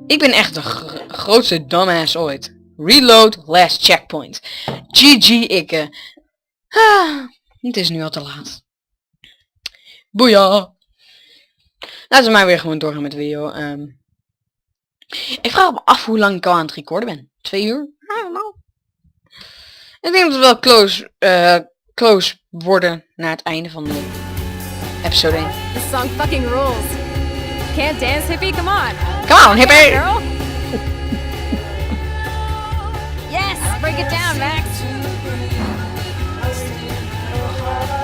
Ik ben echt de grootste dumbass ooit. Reload, last checkpoint. GG, het is nu al te laat. Boeia. Laten we maar weer gewoon doorgaan met de video. Ik vraag me af hoe lang ik al aan het recorden ben. 2 uur? I don't know. Ik denk dat we wel close worden naar het einde van de episode 1. This song fucking rules. Can't dance, hippie? Come on. Come on, hippie! Girl. Yes, break it down, Max.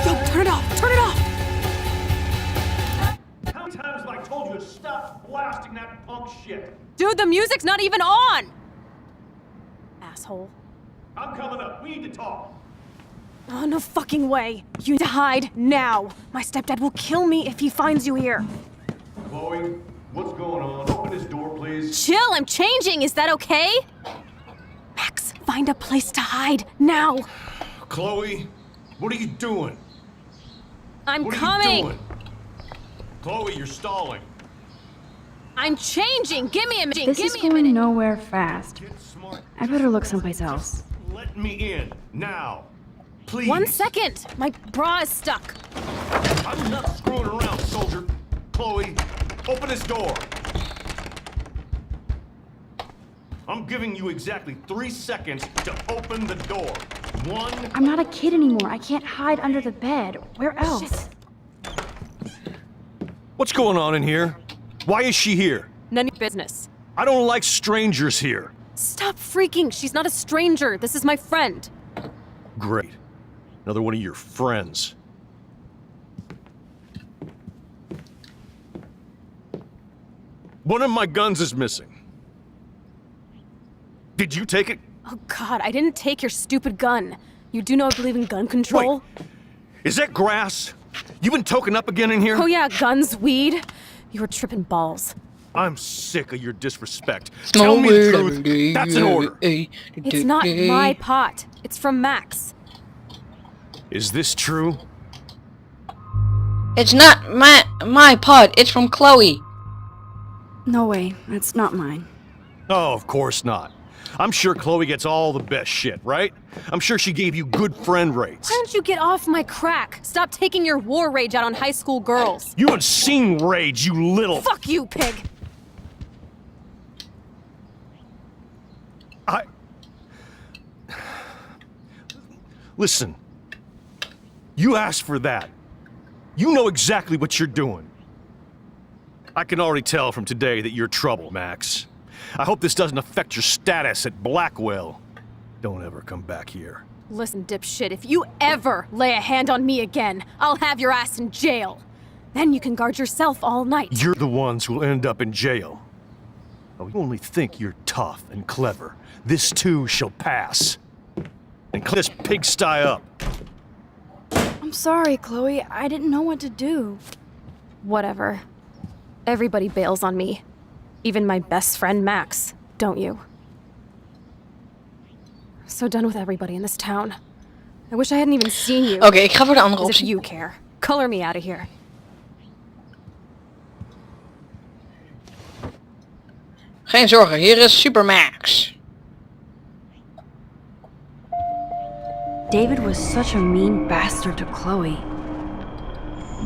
Yo, turn it off. Turn it off. How many times have I told you to stop blasting that punk shit? Dude, the music's not even on. Asshole. I'm coming up. We need to talk. Oh, no fucking way. You need to hide now. My stepdad will kill me if he finds you here. Chloe, what's going on? Open this door, please. Chill, I'm changing. Is that okay? Max, find a place to hide now. Chloe, what are you doing? I'm What coming. are you doing? Chloe, you're stalling. I'm changing. Give me a minute. This Give is me a going minute. nowhere fast. Get smart. I better look someplace else. Let me in now. Please. 1 second. My bra is stuck. I'm not screwing around, soldier. Chloe, open this door. I'm giving you exactly 3 seconds to open the door. 1. I'm not a kid anymore. I can't hide under the bed. Where else? Shit. What's going on in here? Why is she here? None of your business. I don't like strangers here. Stop freaking. She's not a stranger. This is my friend. Great. Another one of your friends. One of my guns is missing. Did you take it? Oh God, I didn't take your stupid gun. You do know I believe in gun control? Wait. Is that grass? You been token up again in here? Oh yeah, guns, weed. You were tripping balls. I'm sick of your disrespect. No Tell me the word, truth. That's an order. It's not my pot. It's from Max. Is this true? It's not my pod. It's from Chloe. No way. That's not mine. Oh, of course not. I'm sure Chloe gets all the best shit, right? I'm sure she gave you good friend rates. Why don't you get off my crack? Stop taking your war rage out on high school girls. You haven't seen rage, you little... Fuck you, pig. Listen. You asked for that. You know exactly what you're doing. I can already tell from today that you're trouble, Max. I hope this doesn't affect your status at Blackwell. Don't ever come back here. Listen, dipshit, if you ever lay a hand on me again, I'll have your ass in jail. Then you can guard yourself all night. You're the ones who'll end up in jail. Oh, you only think you're tough and clever. This too shall pass. And clean this pigsty up. I'm sorry, Chloe. I didn't know what to do. Whatever. Everybody bails on me. Even my best friend, Max. Don't you? So done with everybody in this town. I wish I hadn't even seen you. Oké, ik ga voor de andere As if optie. you care. Color me out of here. Geen zorgen, hier is Supermax. David was such a mean bastard to Chloe.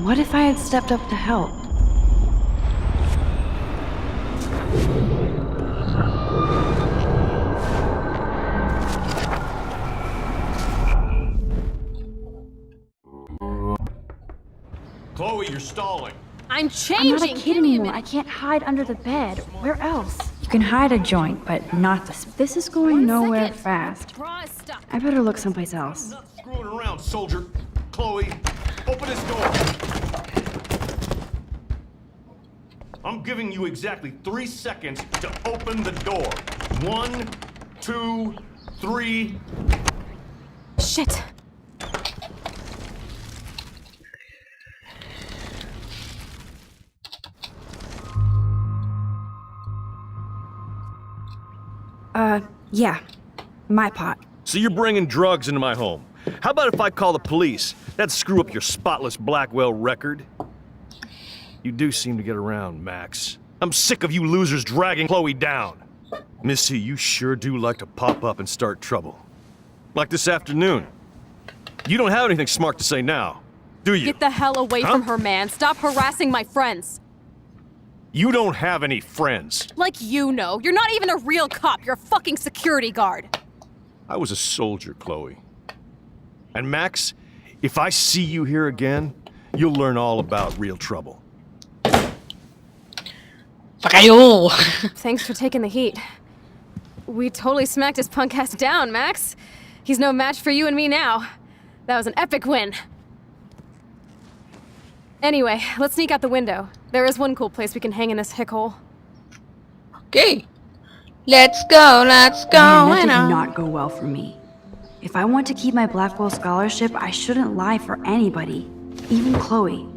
What if I had stepped up to help? Chloe, you're stalling. I'm I'm changing. not a kid Give me a anymore. I minute. can't hide under the bed. Where else? You can hide a joint, but not this. This is going 1 nowhere second. fast. Bra is stuck. I better look someplace else. Not screwing around, soldier. Chloe, open this door. I'm giving you exactly 3 seconds to open the door. 1, 2, 3. Shit. Yeah. My pot. So you're bringing drugs into my home. How about if I call the police? That'd screw up your spotless Blackwell record. You do seem to get around, Max. I'm sick of you losers dragging Chloe down. Missy, you sure do like to pop up and start trouble. Like this afternoon. You don't have anything smart to say now, do you? Get the hell away from her, man. Stop harassing my friends. You don't have any friends. Like you know. You're not even a real cop. You're a fucking security guard. I was a soldier, Chloe. And Max, if I see you here again, you'll learn all about real trouble. Vrijol. Thanks for taking the heat. We totally smacked his punk ass down, Max. He's no match for you and me now. That was an epic win. Anyway, let's sneak out the window. There is one cool place we can hang in this hick hole. Okay. Let's go, let's go. Man, that did not go well for me. If I want to keep my Blackwell scholarship, I shouldn't lie for anybody, even Chloe.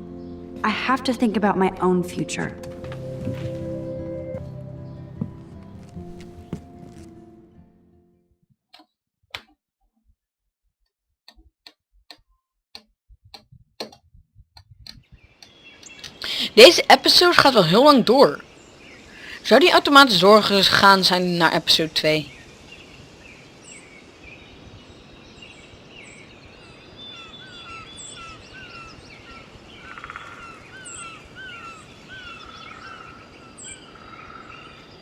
I have to think about my own future. Deze episode gaat wel heel lang door. Zou die automatisch doorgegaan zijn naar episode 2?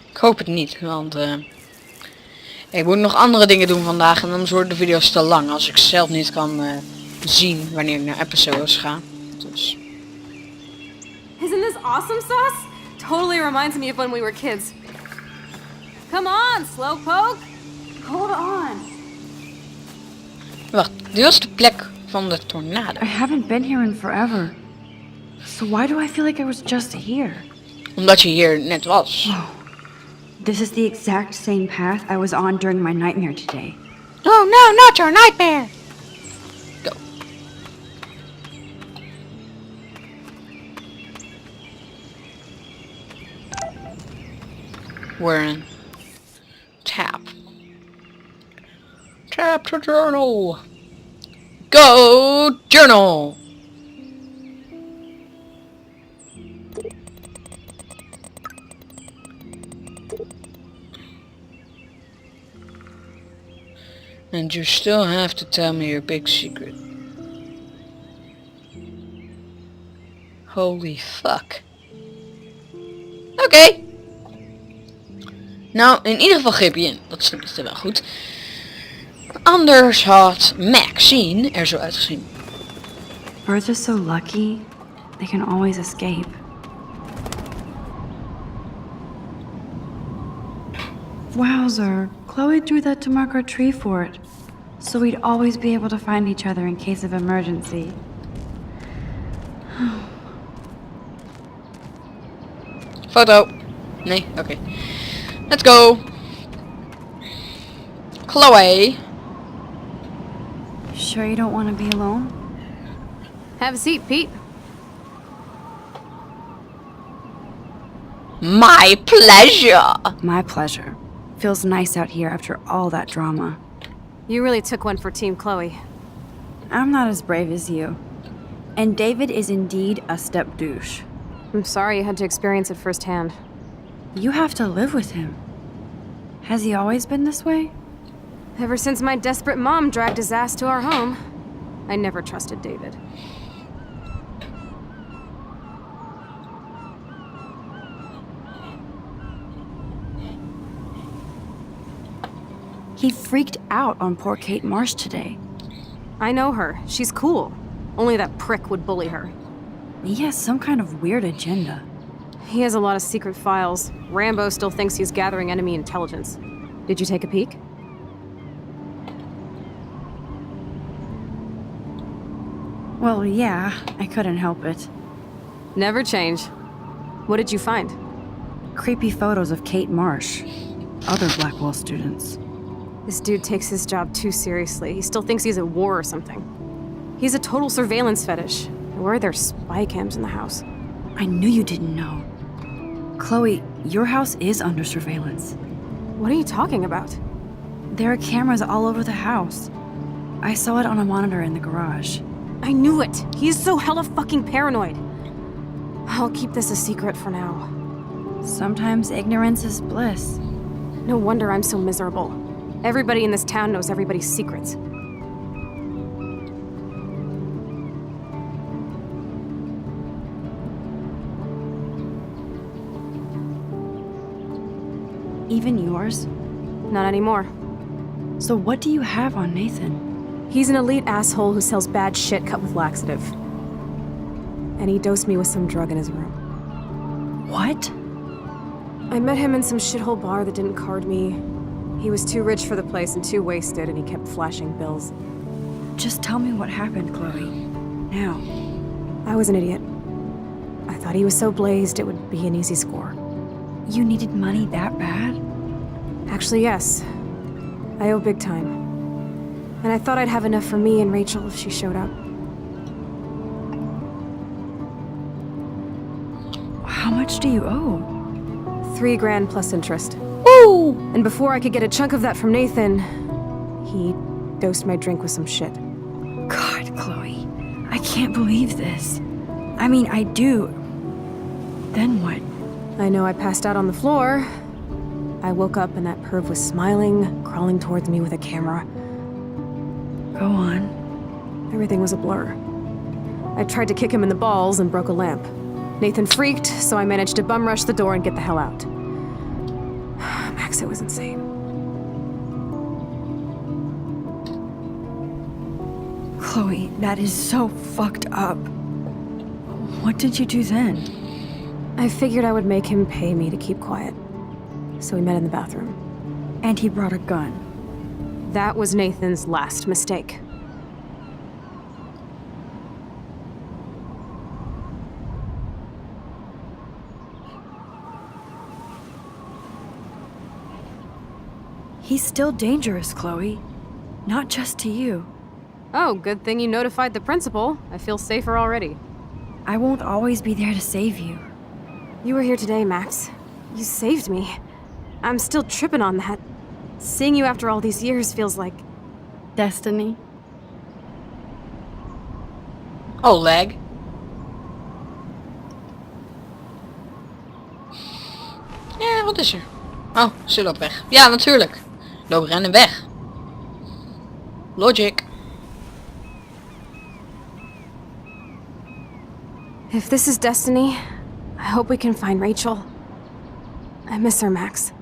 Ik hoop het niet, want ik moet nog andere dingen doen vandaag en anders worden de video's te lang als ik zelf niet kan zien wanneer ik naar episodes ga. Dus. Isn't this awesome sauce? Totally reminds me of when we were kids. Come on, Slowpoke. Hold on. Wacht, dit was de plek van de tornado. I haven't been here in forever. So why do I feel like I was just here? Omdat je hier net was. This is the exact same path I was on during my nightmare today. Oh no, not your nightmare! Go. We're in. Tap. Tap to journal. Go journal! And you still have to tell me your big secret. Holy fuck. Oké. Nou, in ieder geval greep je in. Dat is wel goed. Anders had Maxine er zo uitgezien. Birds are so lucky. They can always escape. Wowzer. Chloe drew that to mark our tree fort. So we'd always be able to find each other in case of emergency. Foto. Nee, oké. Let's go. Chloe. Sure you don't want to be alone? Have a seat, Pete. My pleasure. My pleasure. Feels nice out here after all that drama. You really took one for Team Chloe. I'm not as brave as you. And David is indeed a step douche. I'm sorry you had to experience it firsthand. You have to live with him. Has he always been this way? Ever since my desperate mom dragged his ass to our home, I never trusted David. He freaked out on poor Kate Marsh today. I know her. She's cool. Only that prick would bully her. He has some kind of weird agenda. He has a lot of secret files. Rambo still thinks he's gathering enemy intelligence. Did you take a peek? Well, yeah, I couldn't help it. Never change. What did you find? Creepy photos of Kate Marsh. Other Blackwell students. This dude takes his job too seriously. He still thinks he's at war or something. He's a total surveillance fetish. Where are there spy cams in the house? I knew you didn't know. Chloe, your house is under surveillance. What are you talking about? There are cameras all over the house. I saw it on a monitor in the garage. I knew it! He is so hella fucking paranoid. I'll keep this a secret for now. Sometimes ignorance is bliss. No wonder I'm so miserable. Everybody in this town knows everybody's secrets. Even yours? Not anymore. So what do you have on Nathan? He's an elite asshole who sells bad shit cut with laxative. And he dosed me with some drug in his room. What? I met him in some shithole bar that didn't card me. He was too rich for the place and too wasted, and he kept flashing bills. Just tell me what happened, Chloe. Now. I was an idiot. I thought he was so blazed it would be an easy score. You needed money that bad? Actually, yes. I owe big time. And I thought I'd have enough for me and Rachel if she showed up. How much do you owe? $3 grand plus interest. Woo! And before I could get a chunk of that from Nathan, he dosed my drink with some shit. God, Chloe. I can't believe this. I mean, I do. Then what? I know I passed out on the floor. I woke up and that perv was smiling, crawling towards me with a camera. Go on. Everything was a blur. I tried to kick him in the balls and broke a lamp. Nathan freaked, so I managed to bum rush the door and get the hell out. Max, it was insane. Chloe, that is so fucked up. What did you do then? I figured I would make him pay me to keep quiet. So we met in the bathroom. And he brought a gun. That was Nathan's last mistake. He's still dangerous, Chloe. Not just to you. Oh, good thing you notified the principal. I feel safer already. I won't always be there to save you. You were here today, Max. You saved me. I'm still tripping on that. Seeing you after all these years feels like... Destiny? Oh, lag. Ja, wat is er? Oh, ze loopt weg. Ja, natuurlijk. Loop rennen weg. Logic. If this is destiny, I hope we can find Rachel. I miss her, Max.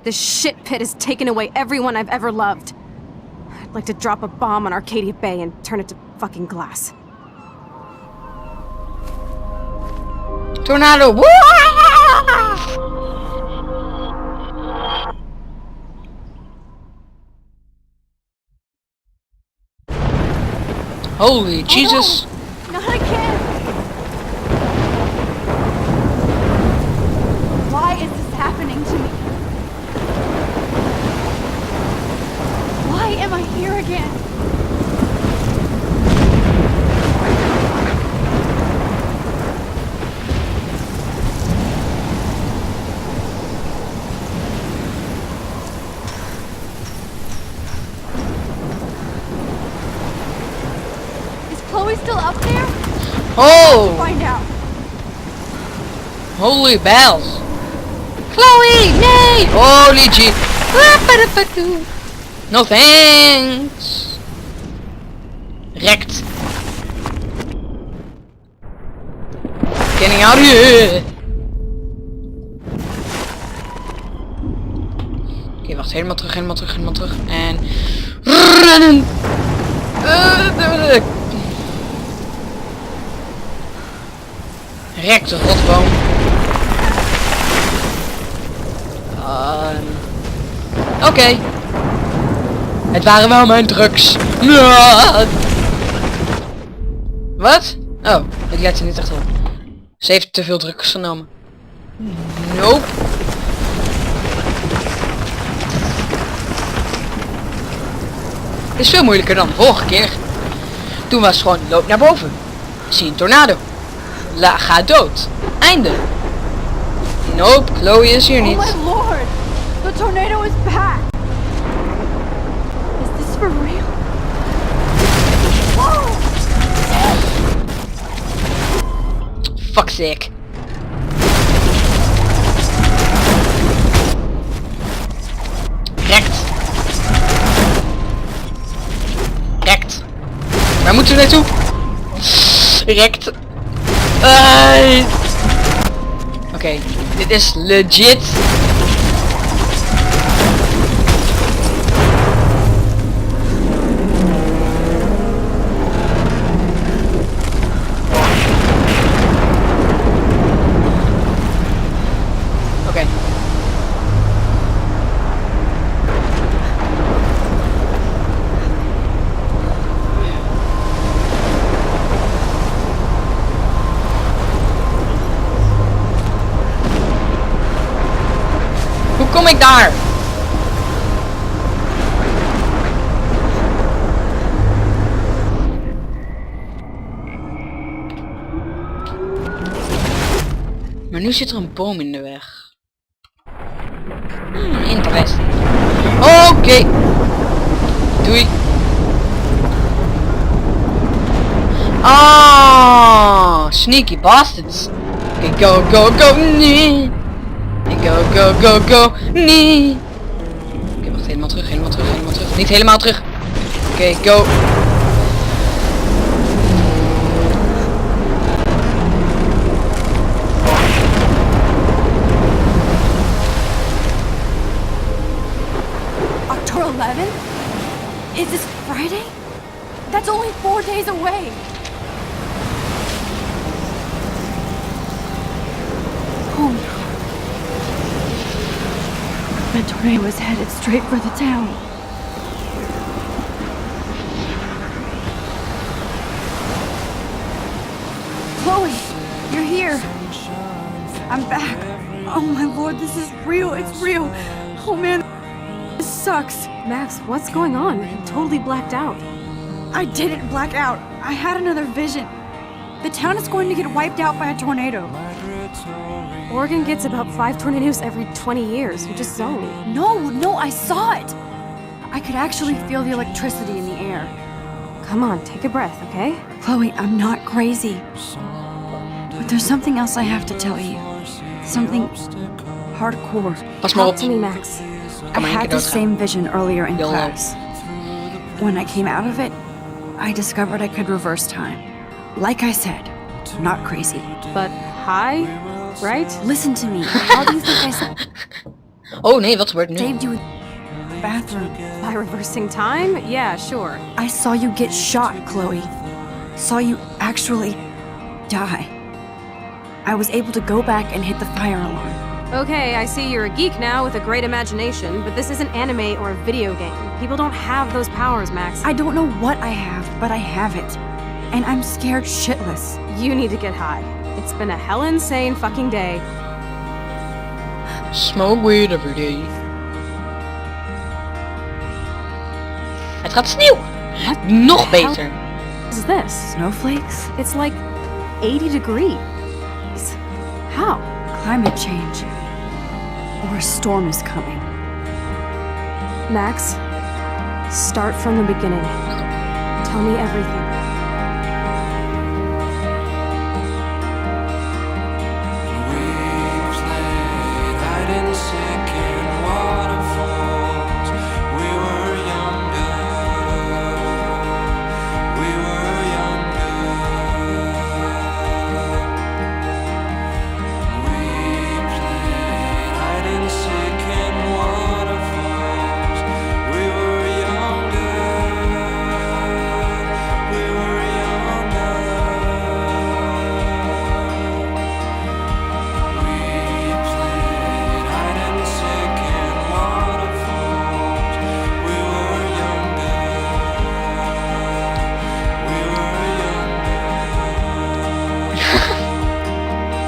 This shit pit has taken away everyone I've ever loved. I'd like to drop a bomb on Arcadia Bay and turn it to fucking glass. Tornado. Woo! Holy Jesus. Not again! Why is this happening to me? Why am I here again? Is Chloe still up there? Oh! Find out. Holy bells. Chloe! Nee! Holy G. No thanks. Rekt. Getting out of here. Oké, wacht. Helemaal terug. En... rennen. Rekt de rotboom. Oké. Het waren wel mijn drugs. Wat? Oh, ik let er niet echt op. Ze heeft te veel drugs genomen. Nope. Het is veel moeilijker dan de vorige keer. Toen was het gewoon loop naar boven. Zie een tornado. Ga dood. Einde. Nope, Chloe is hier Oh niet. my lord! The tornado is back! Is this for real? Whoa! fuck's sake. Rekt. Rekt. Waar moeten we naartoe? Rekt. Oké, dit is legit. Oké. Hoe kom ik daar? Maar nu zit er een boom in de weg. Interesting. Oké. Doei. Ah, sneaky bastards. Oké, go, go, go. Nee. Go, go, go, go. Nee. Oké, wacht, helemaal terug, helemaal terug, helemaal terug. Niet helemaal terug. Oké, go. October 11th? Is this Friday? That's only 4 days away. Oh no. The tornado is headed straight for the town. Chloe, you're here. I'm back. Oh my lord, this is real. It's real. Oh man, this sucks. Max, what's going on? You totally blacked out. I didn't black out. I had another vision. The town is going to get wiped out by a tornado. Oregon gets about 5 tornadoes every 20 years. You just zone. No, I saw it. I could actually feel the electricity in the air. Come on, take a breath, okay? Chloe, I'm not crazy. But there's something else I have to tell you. Something hardcore. Pas maar Talk op. to me, Max. I had the same vision earlier in Heel class. When I came out of it, I discovered I could reverse time. Like I said, not crazy. But high, right? Listen to me. How do you think I Oh nee, wat gebeurt nu? saved you in the bathroom? By reversing time? Yeah, sure. I saw you get shot, Chloe. Saw you actually die. I was able to go back and hit the fire alarm. Okay, I see you're a geek now with a great imagination, but this isn't anime or a video game. People don't have those powers, Max. I don't know what I have, but I have it. And I'm scared shitless. You need to get high. It's been a hell insane fucking day. Smoke weed every day. Het gaat sneeuw. Nog beter. What is this? Snowflakes? It's like 80 degrees. How? Climate change. Or a storm is coming. Max, start from the beginning. Tell me everything.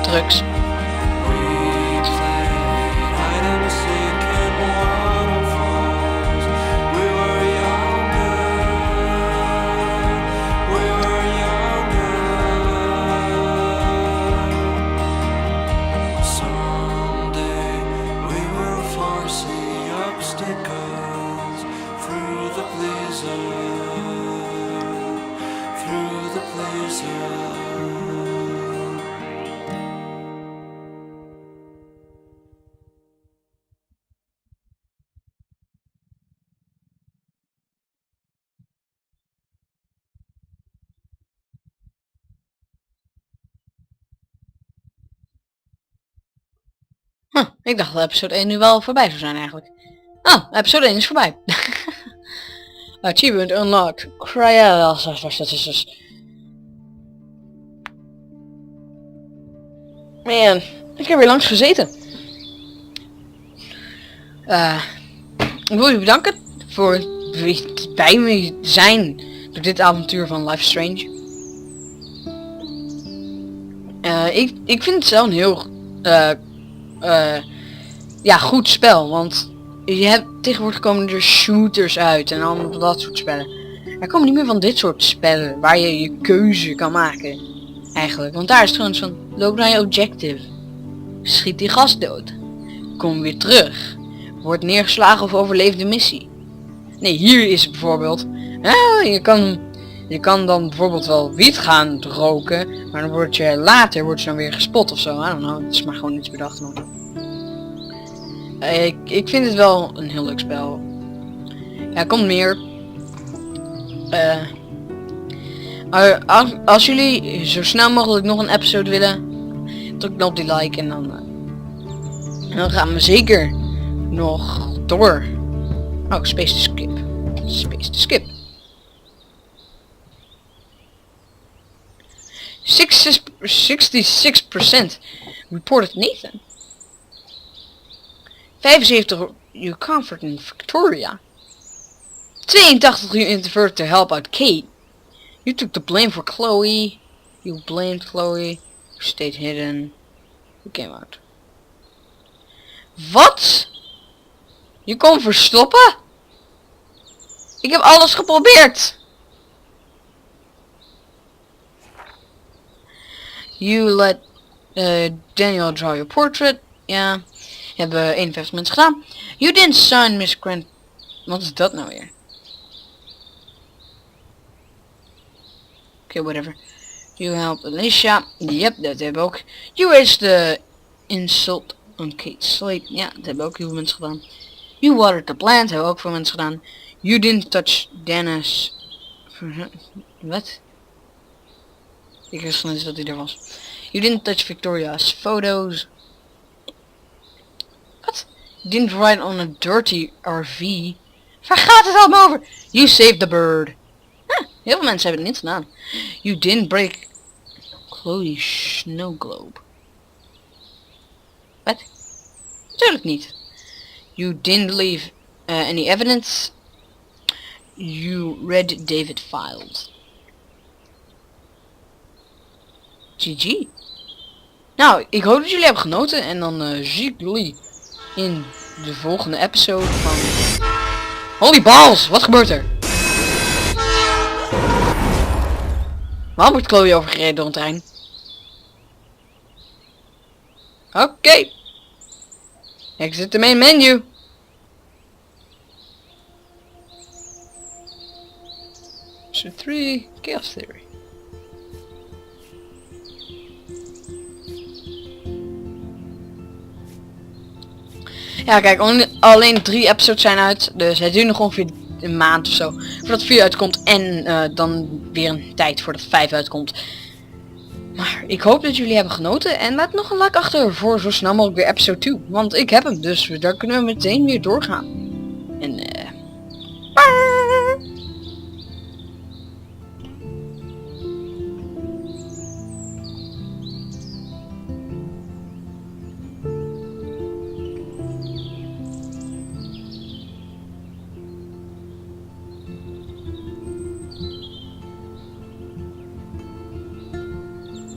Drugs. Ik dacht dat episode 1 nu wel voorbij zou zijn eigenlijk. Oh, episode 1 is voorbij. Achievement unlocked. Man, ik heb weer langs gezeten. Ik wil je bedanken voor bij me zijn door dit avontuur van Life is Strange. Ik vind het zelf een heel goed spel, want je hebt tegenwoordig komen er shooters uit en allemaal dat soort spellen. Er komen niet meer van dit soort spellen waar je je keuze kan maken eigenlijk, want daar is het gewoon van loop naar je objective, schiet die gast dood, kom weer terug, wordt neergeslagen of overleef de missie. Nee, hier is het bijvoorbeeld, je kan dan bijvoorbeeld wel wiet gaan roken, maar dan word je later dan weer gespot of zo. I don't know, het is maar gewoon iets bedacht. Ik vind het wel een heel leuk spel. Ja, komt meer. Als jullie zo snel mogelijk nog een episode willen, druk dan op die like en dan gaan we zeker nog door. Oh, space to skip. Space to skip. 66% reported Nathan. 75 you comfort in Victoria. 82 you interfered to help out Kate. You took the blame for Chloe. You blamed Chloe. You stayed hidden. You came out. Wat? Je kon verstoppen? Ik heb alles geprobeerd. You let Daniel draw your portrait. Ja. Hebben 51 mensen gedaan. You didn't sign Miss Grant. Wat is dat nou weer? Okay, whatever. You helped Alicia. Yep, dat hebben ook. You raised the insult on Kate Slate. Ja, dat hebben ook heel veel mensen gedaan. You watered the plant. Hebben ook veel mensen gedaan. You didn't touch Dennis. Wat? Ik wist niet dat hij er was. You didn't touch Victoria's photos. What? You didn't ride on a dirty RV. Waar gaat het allemaal over? You saved the bird. Huh, heel veel mensen hebben het niet gedaan. You didn't break Chloe's snow globe. Wat? Natuurlijk niet. You didn't leave any evidence. You read David files. GG. Nou, ik hoop dat jullie hebben genoten en dan zie ik jullie in de volgende episode van... Holy balls, wat gebeurt er? Waarom wordt Chloe overgereden door een trein? Oké. Exit the main menu. Episode 3, Chaos Theory. Ja, kijk, alleen 3 episodes zijn uit, dus het duurt nog ongeveer een maand of zo voordat 4 uitkomt en dan weer een tijd voordat 5 uitkomt. Maar ik hoop dat jullie hebben genoten en laat nog een like achter voor zo snel mogelijk weer episode 2, want ik heb hem, dus daar kunnen we meteen weer doorgaan. En